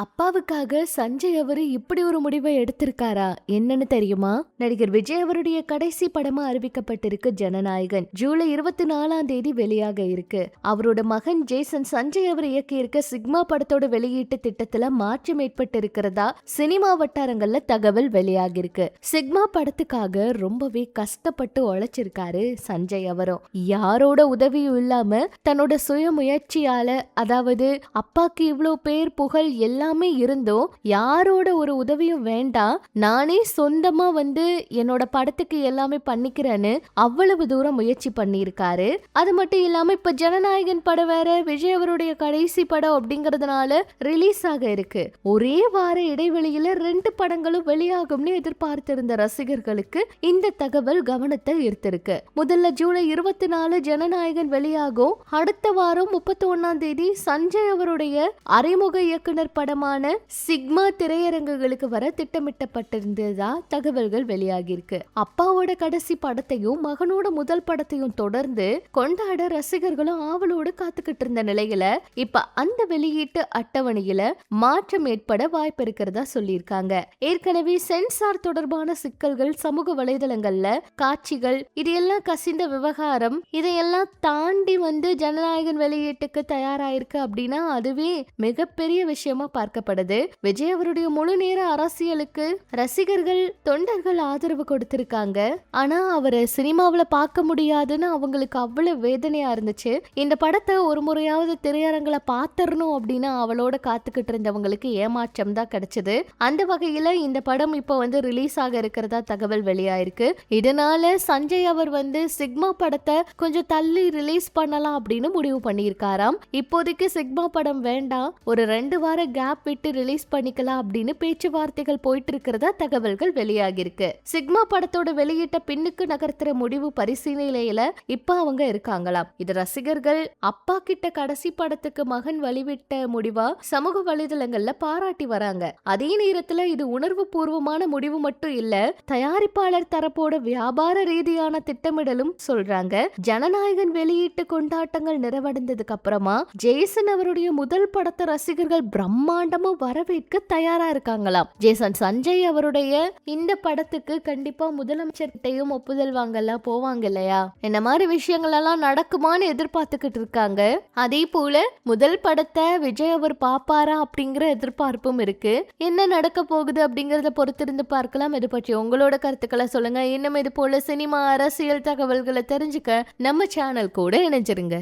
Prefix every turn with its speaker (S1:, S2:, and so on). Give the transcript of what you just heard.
S1: அப்பாவுக்காக சஞ்சய் அவரு இப்படி ஒரு முடிவை எடுத்திருக்காரா என்னன்னு தெரியுமா? நடிகர் விஜய் அவருடைய கடைசி படமா அறிவிக்கப்பட்டிருக்கு ஜனநாயகன். ஜூலை 24 வெளியாக இருக்கு. அவரோட மகன் ஜேசன் சஞ்சய் அவர் இயக்கி இருக்க சிக்மா படத்தோட வெளியீட்டு திட்டத்துல மாற்றம் ஏற்பட்டு இருக்கிறதா சினிமா வட்டாரங்கள்ல தகவல் வெளியாகி இருக்கு. சிக்மா படத்துக்காக ரொம்பவே கஷ்டப்பட்டு உழைச்சிருக்காரு சஞ்சய் அவரும். யாரோட உதவியும் இல்லாம தன்னோட சுய முயற்சியால, அதாவது அப்பாக்கு இவ்வளவு பேர் புகழ் எல்லாமே இருந்தோம், யாரோட ஒரு உதவியும் வேண்டாம், நானே சொந்தமா என்னோட படத்துக்கு எல்லாமே பண்ணிக்கிறேன்னு அவ்வளவு தூரம் முயற்சி பண்ணியிருக்காரு. அது மட்டும் இல்லாம இப்ப ஜனநாயகன் படம் வேற விஜய் அவருடைய கடைசி படம் அப்படிங்கறதுனால ரிலீஸ் ஆக இருக்கு. ஒரே வார இடைவெளியில 2 படங்களும் வெளியாகும்னு எதிர்பார்த்திருந்த ரசிகர்களுக்கு இந்த தகவல் கவனத்தை ஈர்த்திருக்கு. முதல்ல ஜூலை 24 ஜனநாயகன் வெளியாகும். அடுத்த வாரம் 31 சஞ்சய் அவருடைய அறிமுக இயக்குனர் படமான சிக்மா திரையரங்குகளுக்கு வர திட்டமிட்டப்பட்டிருந்ததா தகவல்கள் வெளியாகி இருக்கு. அப்பாவோட கடைசி படத்தையும் மகனோட முதல் படத்தையும் தொடர்ந்து கொண்டாட ரசிகர்களும் ஆவலோடு காத்துக்கிட்டு இருந்த நிலையில இப்ப அந்த வெளியீட்டு அட்டவணையில மாற்றம் ஏற்பட வாய்ப்பு இருக்கிறதா சொல்லியிருக்காங்க. ஏற்கனவே சென்சார் தொடர்பான சிக்கல்கள், சமூக வலைதளங்கள்ல காட்சிகள், இதையெல்லாம் கசிந்த விவகாரம், இதையெல்லாம் தாண்டி ஜனநாயகன் வெளியீட்டுக்கு தயாராயிருக்கு அப்படின்னா அதுவே மிகப்பெரிய விஷயமா பார்க்கப்படுது. விஜய் அவருடைய முழு நேர அரசியலுக்கு ரசிகர்கள், தொண்டர்கள் ஆதரவு கொடுத்திருக்காங்க. ஆனா அவரை சினிமாவில பார்க்க முடியாதுன்னு அவங்களுக்கு அவ்வளவு வேதனையா இருந்துச்சு. இந்த படத்தை ஒரு முறையாவது திரையரங்குல பாத்தரணும் அப்படின்னு அவளோட காத்துக்கிட்டு இருந்தவங்களுக்கு ஏமாற்றம் தான் கிடைச்சது. அந்த வகையில இந்த படம் இப்போ ரிலீஸ் ஆக இருக்கிறதா தகவல் வெளியாயிருக்கு. இதனால சஞ்சய் அவர் சிக்மா படத்தை கொஞ்சம் தள்ளி ரிலீஸ் பண்ணலாம் அப்படின்னு முடிவு பண்ணியிருக்காராம். இப்போதைக்கு சிக்மா படம் வேண்டாம், ஒரு 2 வார கேப் விட்டு ரிலீஸ் பண்ணிக்கலாம் அப்படின்னு பேச்சுவார்த்தைகள் போயிட்டு இருக்கிறதா தகவல்கள் வெளியாகி இருக்கு. சிக்மா படத்தோட வெளியிட்ட பின்னுக்கு நகர்த்துற முடிவு பரிசீலனையில இப்ப அவங்க இருக்காங்களாம். இது ரசிகர்கள் அப்பா கிட்ட கடைசி படத்துக்கு மகன் வழிவிட்ட முடிவா சமூக வலைதளங்கள்ல பாராட்டி வராங்க. அதே நேரத்துல இது உணர்வு பூர்வமான முடிவு மட்டும் இல்ல, தயாரிப்பாளர் தரப்போட வியாபார ரீதியான திட்டமிடலும் சொல்றாங்க. ஜனநாயகன் வெளியீட்டு கொண்டாட்டங்கள் நிறைவடைந்ததுக்கு அப்புறமா ஜேசன் அவருடைய முதல் படத்தை ரசிகர்கள் பிரம்மாண்டமா வரவேற்க தயாரா இருக்காங்களாம். ஜேசன் சஞ்சய் அவருடைய இந்த படத்துக்கு கண்டிப்பா முதலமைச்சர் கிட்டையும் ஒப்புதல் வாங்கலாம் போவாங்க இல்லையா? இந்த மாதிரி விஷயங்கள் எல்லாம் நடக்குமான்னு எதிர்பார்த்துக்கிட்டு இருக்காங்க. அதே போல முதல் படத்தை விஜய் அவர் பாப்பாரா அப்படிங்கிற எதிர்பார்ப்பும் இருக்கு. என்ன நடக்க போகுது அப்படிங்கறத பொறுத்திருந்து பார்க்கலாம். இது பற்றி உங்களோட கருத்துக்களை சொல்லுங்க. இன்னும் இது போல சினிமா, அரசியல் தகவல்களை தெரிஞ்சுக்க நம்ம சேனல் கூட இணைஞ்சிருங்க.